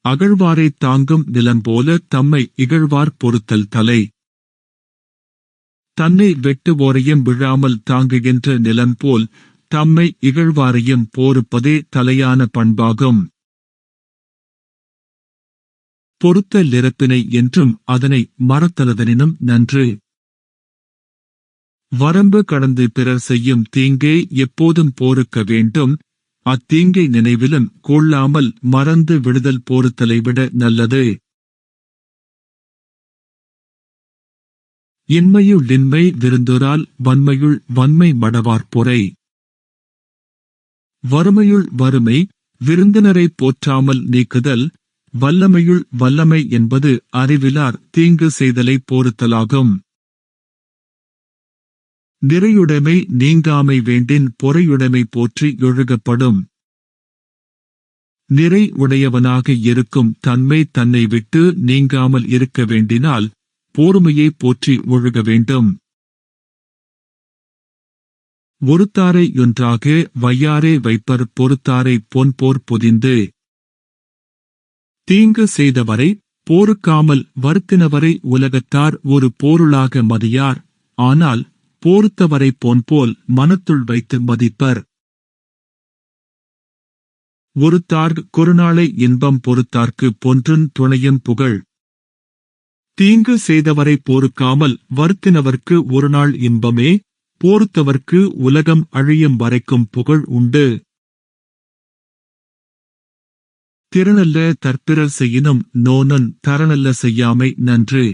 அகழ்வாரைத் தாங்கும் நிலம்போல தம்மை இகழ்வார் பொறுத்தல் தலை. தன்னை வெட்டுவோரையும் விழாமல் தாங்குகின்ற நிலம்போல் தம்மை இகழ்வாரையும் போருப்பதே தலையான பண்பாகும். பொறுத்தல் இறப்பினை என்றும் அதனை மறத்தலதனினும் நன்று. வரம்பு கடந்து பிறர் செய்யும் தீங்கை எப்போதும் போருக்க வேண்டும். அத்தீங்கை நினைவிலும் கொள்ளாமல் மறந்து விடுதல் போருத்தலை விட நல்லது. இன்மையுளின்மை விருந்தொரால் வன்மையுள் வன்மை மடவார் பொறை. வறுமையுள் வறுமை விருந்தினரைப் போற்றாமல் நீக்குதல். வல்லமையுள் வல்லமை என்பது அறிவிலார் தீங்கு செய்தலை போருத்தலாகும். நிறையுடைமை நீங்காமை வேண்டின் பொறையுடைமை போற்றி ஒழுகப்படும். நிறை உடையவனாக இருக்கும் தன்மை தன்னை விட்டு நீங்காமல் இருக்க வேண்டினால் பொறுமையை போற்றி ஒழுக வேண்டும். ஒருத்தாரை ஒன்றாக வையாரே வைப்பர் பொறுத்தாரை பொன்போர் பொதிந்து. தீங்கு செய்தவரை போருக்காமல் வருத்தினவரை உலகத்தார் ஒரு போருளாக மதியார். ஆனால் போருத்தவரை பொன்போல் மனத்துள் வைத்து மதிப்பர். ஒருத்தார் கொருநாளை இன்பம் பொறுத்தார்க்கு பொன்றுன் துணையும் புகழ். தீங்கு செய்தவரை போருக்காமல் வருத்தினவர்க்கு ஒருநாள் இன்பமே. போருத்தவர்க்கு உலகம் அழியும் வரைக்கும் புகழ் உண்டு. திறனல்ல தற்பிறர் செய்யினும் நோனன் தரனல்ல செய்யாமை நன்று.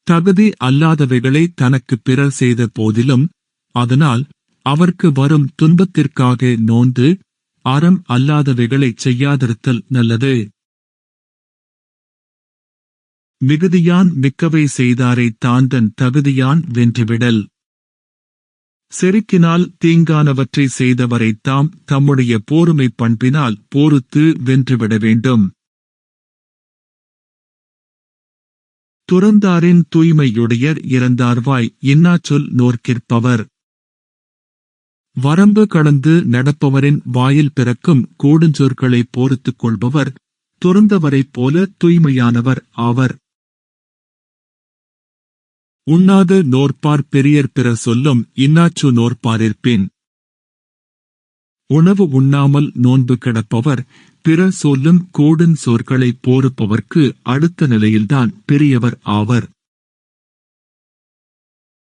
தகுதி அல்லாதவைகளை தனக்கு பிறர் செய்த போதிலும் அதனால் அவர்க்கு வரும் துன்பத்திற்காக நோந்து அறம் அல்லாதவைகளைச் செய்யாதிருத்தல் நல்லது. மிகுதியான் மிக்கவை செய்தாரை தாந்தன் தகுதியான் வென்றுவிடல். செருக்கினால் தீங்கானவற்றை செய்தவரைத் தாம் தம்முடைய போருமை பண்பினால் போருத்து வென்றுவிட வேண்டும். துறந்தாரின் தூய்மையுடையர் இறந்தார்வாய் இன்னாச்சொல் நோர்க்கிற்பவர். வரம்பு கடந்து நடப்பவரின் வாயில் பிறக்கும் கூடுஞ்சொற்களை போர்த்துக் கொள்பவர் துறந்தவரைப் போல தூய்மையானவர் ஆவர். உண்ணாது நோற்பார் பெரியர் பிறர் சொல்லும் இன்னாச்சு நோற்பாரிற்பின். உணவு உண்ணாமல் நோன்பு கிடப்பவர் பிறர் சொல்லும் கூடுஞ் சொற்களை போருப்பவர்க்கு அடுத்த நிலையில்தான் பெரியவர் ஆவர்.